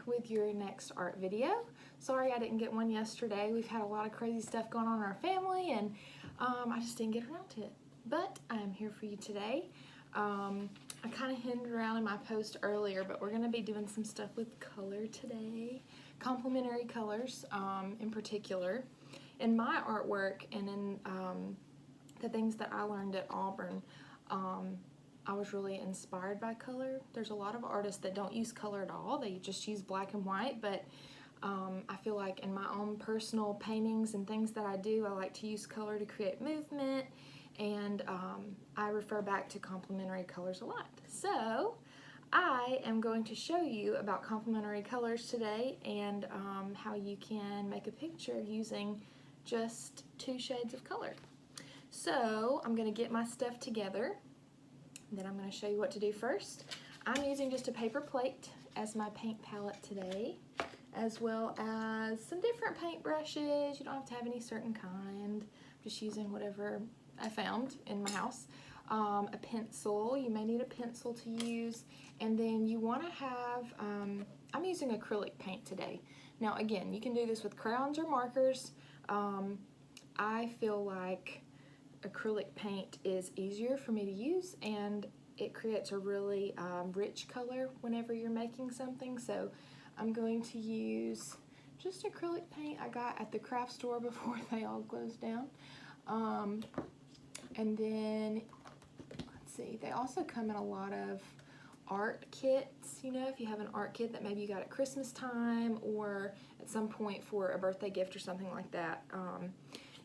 with your next art video. Sorry I didn't get one yesterday. We've had a lot of crazy stuff going on in our family and I just didn't get around to it. But I am here for you today. I kind of hinted around in my post earlier, but we're going to be doing some stuff with color today. Complementary colors in particular. In my artwork and in the things that I learned at Auburn, I was really inspired by color. There's a lot of artists that don't use color at all. They just use black and white, but I feel like in my own personal paintings and things that I do, I like to use color to create movement, and I refer back to complementary colors a lot. So I am going to show you about complementary colors today and how you can make a picture using just 2 shades of color. So I'm going to get my stuff together. Then I'm going to show you what to do first. I'm using just a paper plate as my paint palette today, as well as some different paint brushes. You don't have to have any certain kind. I'm just using whatever I found in my house. A pencil, you may need a pencil to use, and then you want to have, I'm using acrylic paint today. Now again, you can do this with crayons or markers. I feel like acrylic paint is easier for me to use, and it creates a really rich color whenever you're making something. So I'm going to use just acrylic paint I got at the craft store before they all closed down. And then, let's see, they also come in a lot of art kits. You know, if you have an art kit that maybe you got at Christmas time or at some point for a birthday gift or something like that,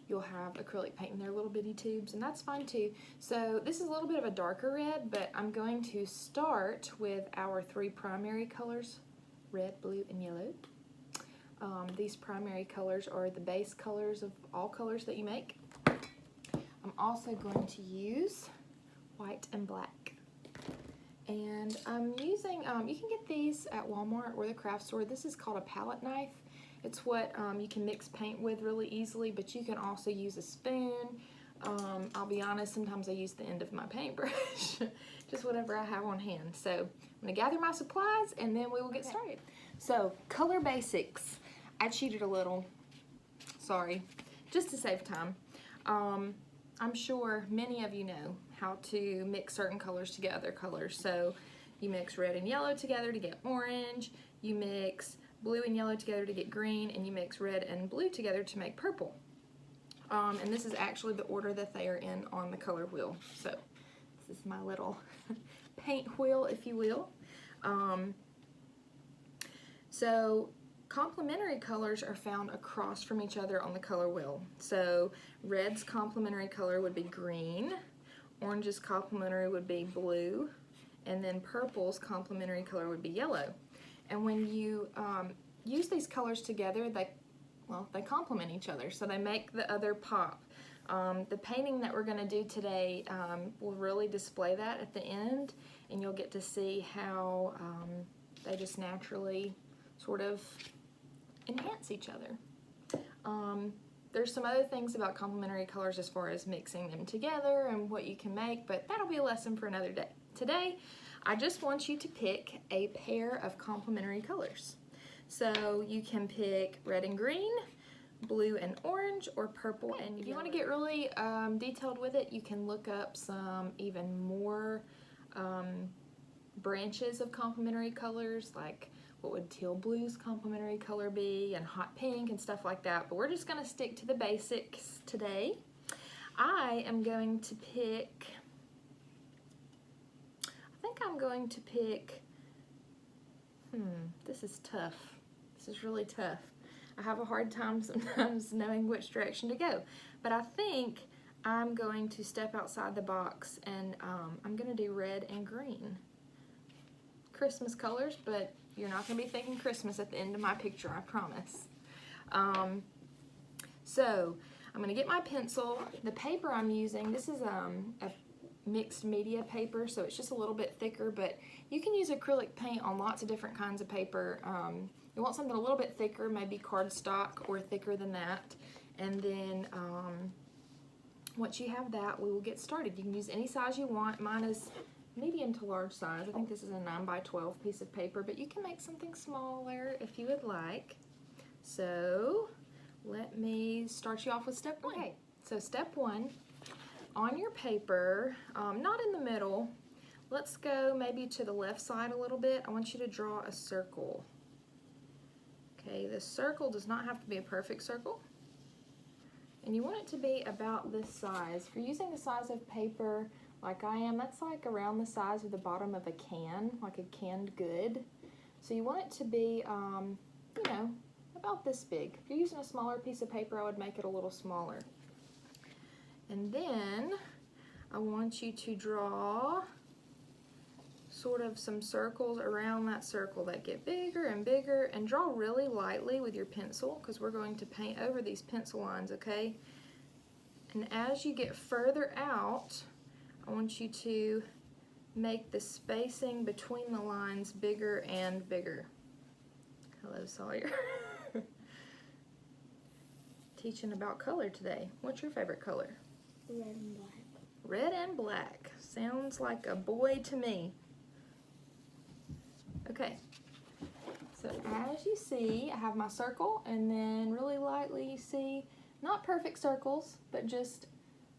you'll have acrylic paint in their little bitty tubes, and that's fine too. So this is a little bit of a darker red, but I'm going to start with our 3 primary colors, red, blue, and yellow. These primary colors are the base colors of all colors that you make. I'm also going to use white and black. And I'm using, you can get these at Walmart or the craft store. This is called a palette knife. It's what you can mix paint with really easily, but you can also use a spoon. I'll be honest, sometimes I use the end of my paintbrush, just whatever I have on hand. So I'm gonna gather my supplies and then we will get started. So color basics. I cheated a little, sorry, just to save time. I'm sure many of you know how to mix certain colors to get other colors. So you mix red and yellow together to get orange, you mix blue and yellow together to get green, and you mix red and blue together to make purple. And this is actually the order that they are in on the color wheel. So this is my little paint wheel, if you will. So complementary colors are found across from each other on the color wheel. So red's complementary color would be green, orange's complementary would be blue, and then purple's complementary color would be yellow. And when you use these colors together, they complement each other, so they make the other pop. The painting that we're going to do today will really display that at the end, and you'll get to see how they just naturally sort of enhance each other. There's some other things about complementary colors as far as mixing them together and what you can make, but that'll be a lesson for another day. Today, I just want you to pick a pair of complementary colors. So you can pick red and green, blue and orange, or purple and yellow. If you want to get really detailed with it, you can look up some even more branches of complementary colors, like what would teal blue's complementary color be, and hot pink and stuff like that. But we're just going to stick to the basics today. I am going to pick, this is tough. This is really tough. I have a hard time sometimes knowing which direction to go. But I think I'm going to step outside the box, and I'm going to do red and green. Christmas colors, but you're not going to be thinking Christmas at the end of my picture, I promise. So I'm going to get my pencil. The paper I'm using, this is a mixed media paper, so it's just a little bit thicker, but you can use acrylic paint on lots of different kinds of paper. You want something a little bit thicker, maybe cardstock or thicker than that, and then once you have that, we will get started. You can use any size you want. Mine is medium to large size. I think this is a 9 by 12 piece of paper, but you can make something smaller if you would like. So let me start you off with step 1. Okay, so step 1, on your paper, not in the middle, let's go maybe to the left side a little bit. I want you to draw a circle. Okay, this circle does not have to be a perfect circle. And you want it to be about this size. If you're using the size of paper like I am, that's like around the size of the bottom of a can, like a canned good. So you want it to be, you know, about this big. If you're using a smaller piece of paper, I would make it a little smaller. And then I want you to draw sort of some circles around that circle that get bigger and bigger, and draw really lightly with your pencil because we're going to paint over these pencil lines, okay? And as you get further out, I want you to make the spacing between the lines bigger and bigger. Hello, Sawyer. Teaching about color today. What's your favorite color? Red and black. Red and black. Sounds like a boy to me. Okay, so as you see, I have my circle, and then really lightly you see, not perfect circles, but just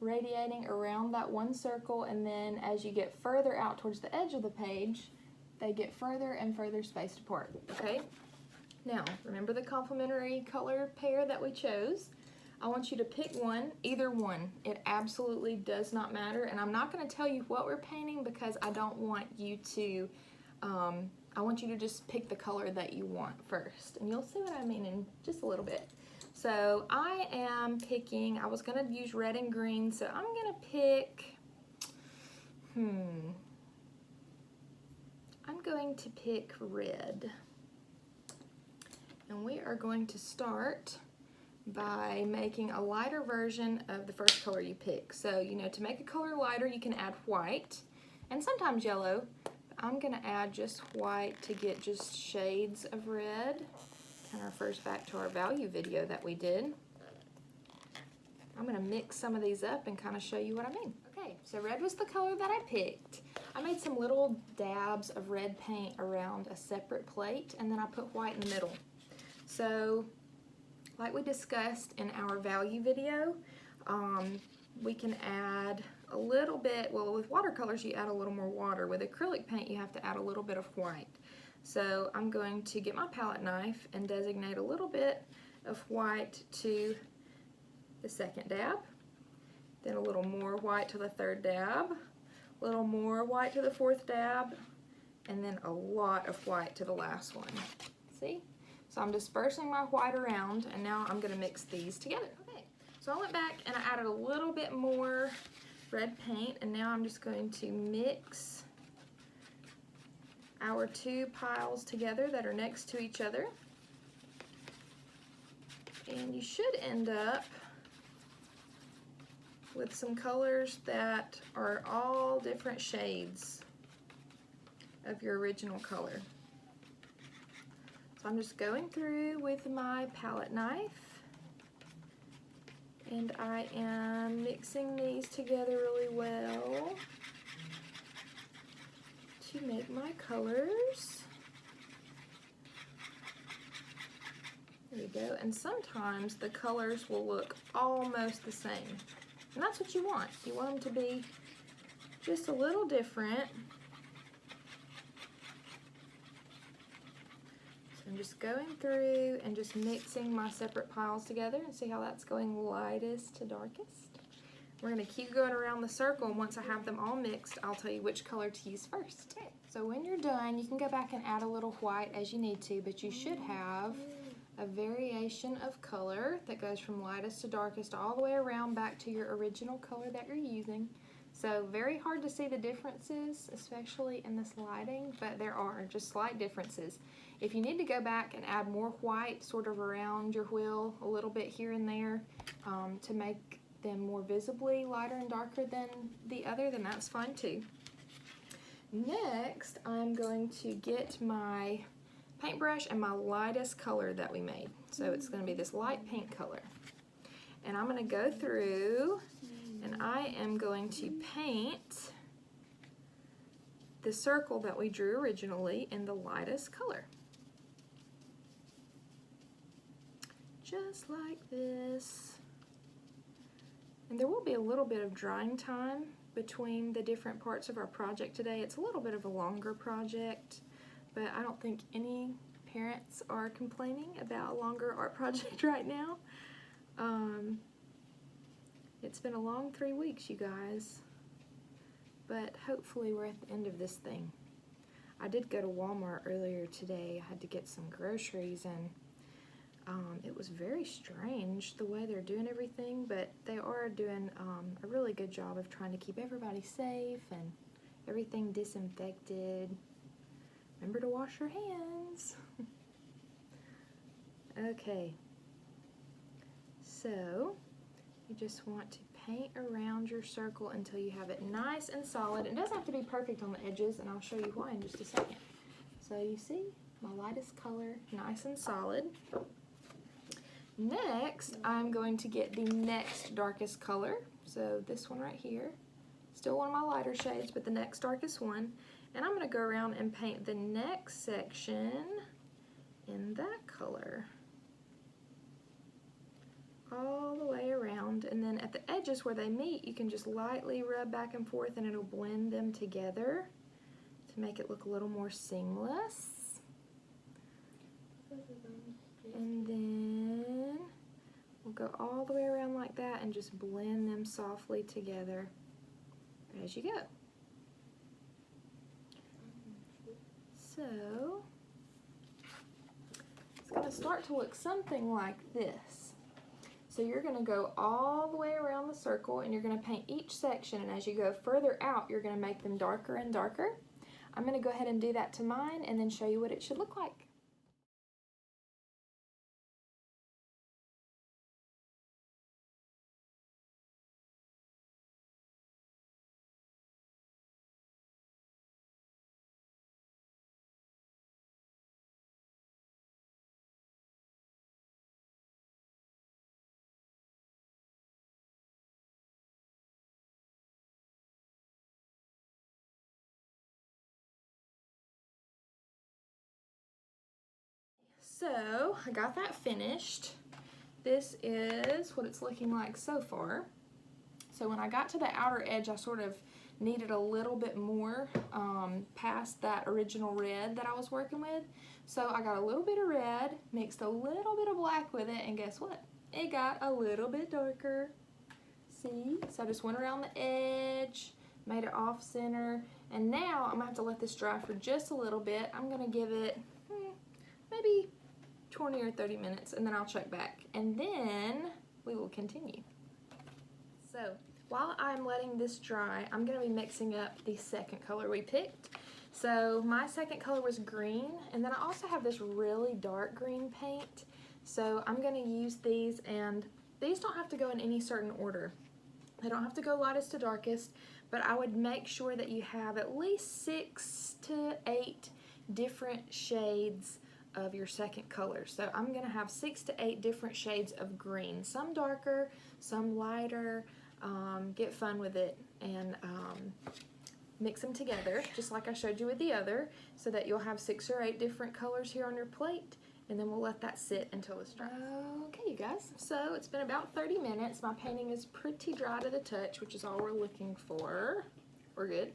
radiating around that one circle, and then as you get further out towards the edge of the page, they get further and further spaced apart, okay? Now, remember the complementary color pair that we chose? I want you to pick one, either one. It absolutely does not matter, and I'm not going to tell you what we're painting because I don't want you to, I want you to just pick the color that you want first, and you'll see what I mean in just a little bit. So I am picking, I was going to use red and green, so I'm going to pick, I'm going to pick red. And we are going to start by making a lighter version of the first color you pick. So, you know, to make a color lighter, you can add white and sometimes yellow. I'm gonna add just white to get just shades of red. Kind of refers back to our value video that we did. I'm gonna mix some of these up and kind of show you what I mean. Okay, so red was the color that I picked. I made some little dabs of red paint around a separate plate, and then I put white in the middle. So, like we discussed in our value video, we can add a little bit, well, with watercolors you add a little more water. With acrylic paint you have to add a little bit of white. So I'm going to get my palette knife and designate a little bit of white to the second dab, then a little more white to the third dab, a little more white to the fourth dab, and then a lot of white to the last one. See? So I'm dispersing my white around, and now I'm going to mix these together. Okay, so I went back and I added a little bit more red paint, and now I'm just going to mix our two piles together that are next to each other. And you should end up with some colors that are all different shades of your original color. So I'm just going through with my palette knife, and I am mixing these together really well to make my colors. There you go. And sometimes the colors will look almost the same. And that's what you want. You want them to be just a little different. So I'm just going through and just mixing my separate piles together, and see how that's going lightest to darkest. We're going to keep going around the circle, and once I have them all mixed, I'll tell you which color to use first. Okay, so when you're done, you can go back and add a little white as you need to, but you should have a variation of color that goes from lightest to darkest all the way around back to your original color that you're using. So very hard to see the differences, especially in this lighting, but there are just slight differences. If you need to go back and add more white sort of around your wheel, a little bit here and there, to make them more visibly lighter and darker than the other, then that's fine too. Next, I'm going to get my paintbrush and my lightest color that we made. So it's going to be this light pink color. And I'm going to go through and I am going to paint the circle that we drew originally in the lightest color. Just like this. And there will be a little bit of drying time between the different parts of our project today. It's a little bit of a longer project, but I don't think any parents are complaining about a longer art project right now. It's been a long 3 weeks, you guys, but hopefully we're at the end of this thing. I did go to Walmart earlier today. I had to get some groceries, and it was very strange the way they're doing everything, but they are doing a really good job of trying to keep everybody safe and everything disinfected. Remember to wash your hands. Okay, so you just want to paint around your circle until you have it nice and solid. It doesn't have to be perfect on the edges, and I'll show you why in just a second. So you see my lightest color, nice and solid. Next, I'm going to get the next darkest color. So this one right here, still one of my lighter shades, but the next darkest one. And I'm going to go around and paint the next section in that color. All the way around, and then at the edges where they meet, you can just lightly rub back and forth and it'll blend them together to make it look a little more seamless. And then we'll go all the way around like that and just blend them softly together as you go. So it's going to start to look something like this. So you're going to go all the way around the circle and you're going to paint each section, and as you go further out you're going to make them darker and darker. I'm going to go ahead and do that to mine and then show you what it should look like. So I got that finished. This is what it's looking like so far. So when I got to the outer edge, I sort of needed a little bit more past that original red that I was working with. So I got a little bit of red, mixed a little bit of black with it, and guess what? It got a little bit darker. See? So I just went around the edge, made it off center, and now I'm gonna have to let this dry for just a little bit. I'm gonna give it maybe 20 or 30 minutes, and then I'll check back, and then we will continue. So while I'm letting this dry, I'm going to be mixing up the second color we picked. So my second color was green, and then I also have this really dark green paint. So I'm going to use these, and these don't have to go in any certain order. They don't have to go lightest to darkest, but I would make sure that you have at least 6 to 8 different shades of your second color. So I'm going to have 6 to 8 different shades of green, some darker, some lighter. Get fun with it and mix them together just like I showed you with the other, so that you'll have 6 or 8 different colors here on your plate, and then we'll let that sit until it's dry. Okay, you guys, so it's been about 30 minutes. My painting is pretty dry to the touch, which is all we're looking for. We're good.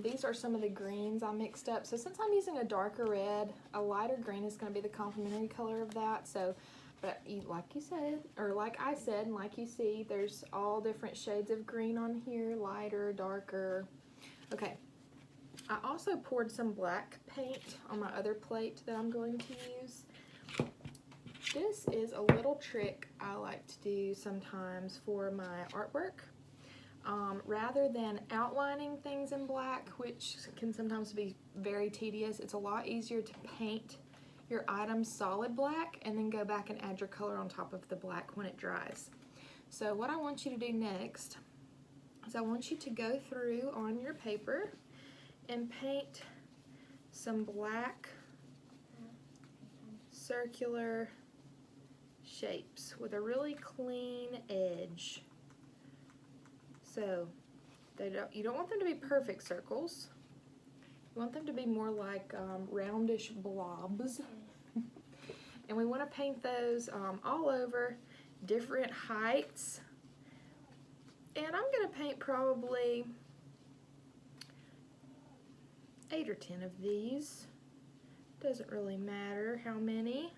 These are some of the greens I mixed up. So since I'm using a darker red, a lighter green is going to be the complementary color of that. So, but like you said, or like I said, and like you see, there's all different shades of green on here, lighter, darker. Okay, I also poured some black paint on my other plate that I'm going to use. This is a little trick I like to do sometimes for my artwork. Rather than outlining things in black, which can sometimes be very tedious, it's a lot easier to paint your items solid black and then go back and add your color on top of the black when it dries. So what I want you to do next is I want you to go through on your paper and paint some black circular shapes with a really clean edge. So you don't want them to be perfect circles, You want them to be more like roundish blobs. And we want to paint those all over, different heights. And I'm going to paint probably 8 or 10 of these. Doesn't really matter how many.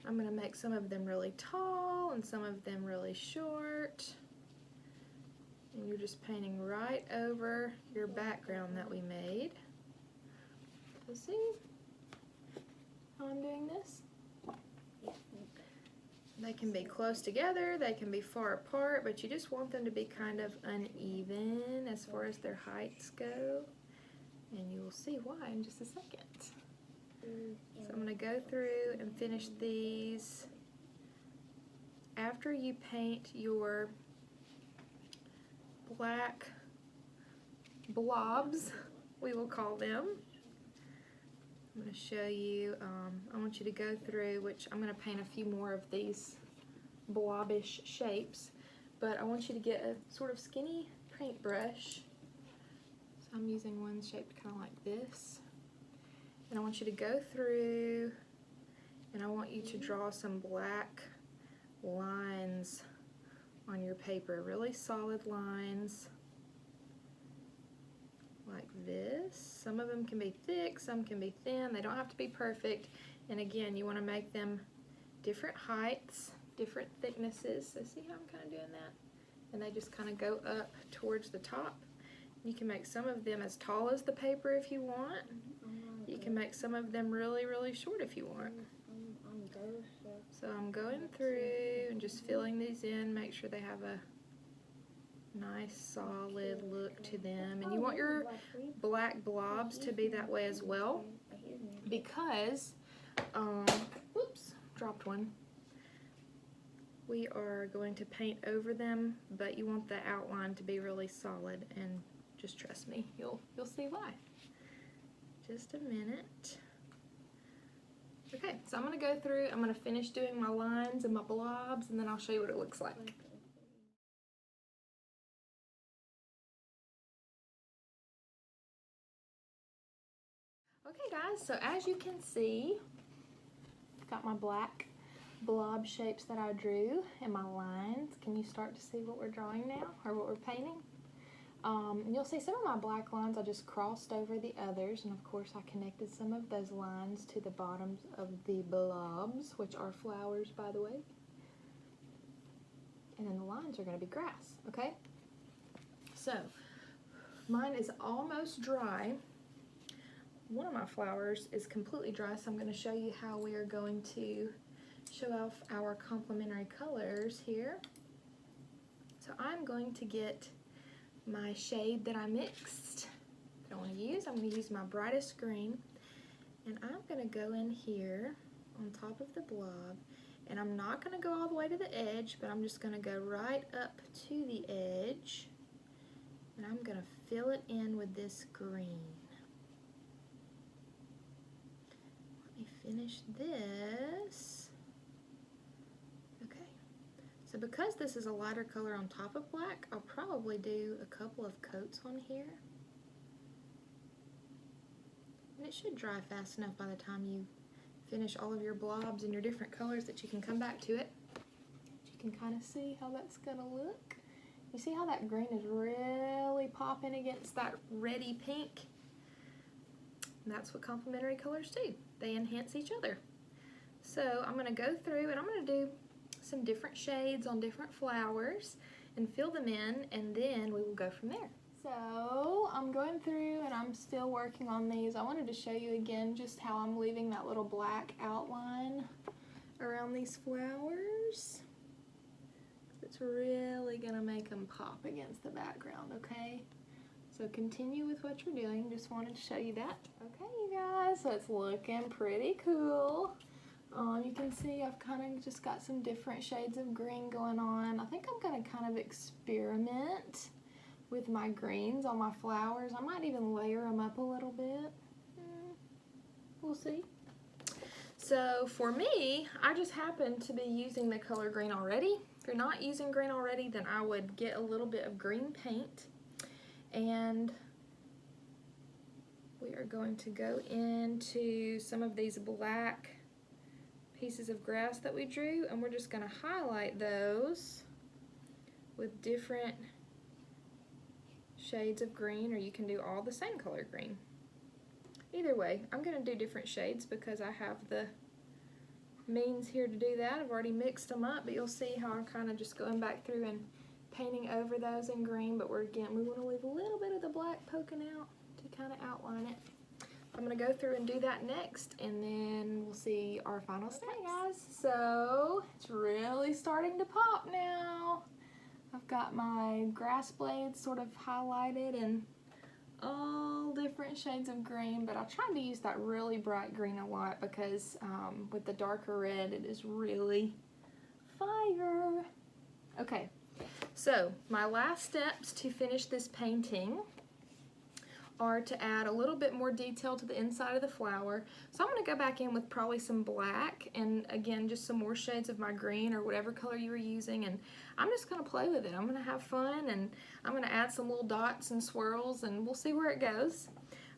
I'm going to make some of them really tall and some of them really short. And you're just painting right over your background that we made. So see how I'm doing this? They can be close together, they can be far apart, but you just want them to be kind of uneven as far as their heights go. And you will see why in just a second. So I'm going to go through and finish these. After you paint your black blobs, we will call them. I'm going to show you, I want you to go through, which I'm going to paint a few more of these blobbish shapes, but I want you to get a sort of skinny paintbrush. So I'm using one shaped kind of like this. And I want you to go through and I want you to draw some black lines on your paper, really solid lines like this. Some of them can be thick, some can be thin, they don't have to be perfect. And again, you want to make them different heights, different thicknesses. So see how I'm kind of doing that? And they just kind of go up towards the top. You can make some of them as tall as the paper if you want. You can make some of them really, really short if you want. So I'm going through and just filling these in, make sure they have a nice solid look to them. And you want your black blobs to be that way as well, because, whoops, dropped one. We are going to paint over them, but you want the outline to be really solid, and just trust me, you'll see why. Just a minute. Okay, so I'm going to go through, I'm going to finish doing my lines and my blobs, and then I'll show you what it looks like. Okay guys, so as you can see, I've got my black blob shapes that I drew and my lines. Can you start to see what we're drawing now, or what we're painting? You'll see some of my black lines I just crossed over the others, and of course I connected some of those lines to the bottoms of the blobs, which are flowers by the way. And then the lines are going to be grass, okay? So, mine is almost dry. One of my flowers is completely dry, so I'm going to show you how we are going to show off our complementary colors here. So I'm going to get my shade that I mixed that I want to use. I'm going to use my brightest green, and I'm going to go in here on top of the blob, and I'm not going to go all the way to the edge, but I'm just going to go right up to the edge, and I'm going to fill it in with this green. Let me finish this. Okay, so because this is a lighter color on top of black, I'll probably do a couple of coats on here. And it should dry fast enough by the time you finish all of your blobs in your different colors that you can come back to it. You can kind of see how that's gonna look. You see how that green is really popping against that reddy pink? And that's what complementary colors do. They enhance each other. So I'm gonna go through and I'm gonna do some different shades on different flowers and fill them in, and then we will go from there. So I'm going through and I'm still working on these. I wanted to show you again just how I'm leaving that little black outline around these flowers. It's really gonna make them pop against the background, okay? So continue with what you're doing. Just wanted to show you that. Okay, you guys, so it's looking pretty cool. You can see I've kind of just got some different shades of green going on. I think I'm gonna kind of experiment with my greens on my flowers. I might even layer them up a little bit. We'll see. So for me, I just happen to be using the color green already. If you're not using green already, then I would get a little bit of green paint and we are going to go into some of these black pieces of grass that we drew, and we're just going to highlight those with different shades of green, or you can do all the same color green. Either way, I'm going to do different shades because I have the means here to do that. I've already mixed them up, but you'll see how I'm kind of just going back through and painting over those in green, but we want to leave a little bit of the black poking out to kind of outline it. I'm going to go through and do that next, and then we'll see our final steps. Okay guys, so it's really starting to pop now. I've got my grass blades sort of highlighted in all different shades of green, but I tried to use that really bright green a lot because with the darker red it is really fire. Okay, so my last steps to finish this painting are to add a little bit more detail to the inside of the flower. So I'm going to go back in with probably some black and again just some more shades of my green or whatever color you were using, and I'm just going to play with it. I'm going to have fun, and I'm going to add some little dots and swirls, and we'll see where it goes.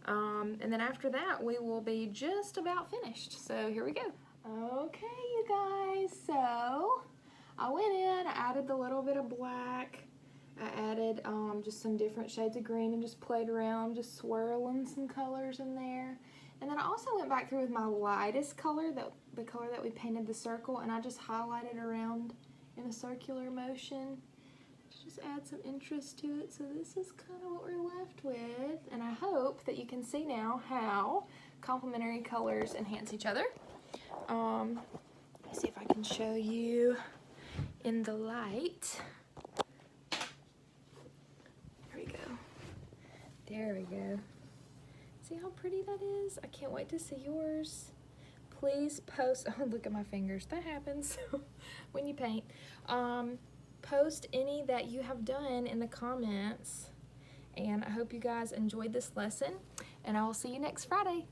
And then after that we will be just about finished. So here we go. Okay you guys, so I went in, I added the little bit of black, I added just some different shades of green and just played around, just swirling some colors in there. And then I also went back through with my lightest color, the color that we painted the circle, and I just highlighted around in a circular motion to just add some interest to it. So this is kind of what we're left with, and I hope that you can see now how complementary colors enhance each other. Let me see if I can show you in the light. There we go. See how pretty that is? I can't wait to see yours. Please post, oh look at my fingers, that happens when you paint. Post any that you have done in the comments, and I hope you guys enjoyed this lesson, and I will see you next Friday.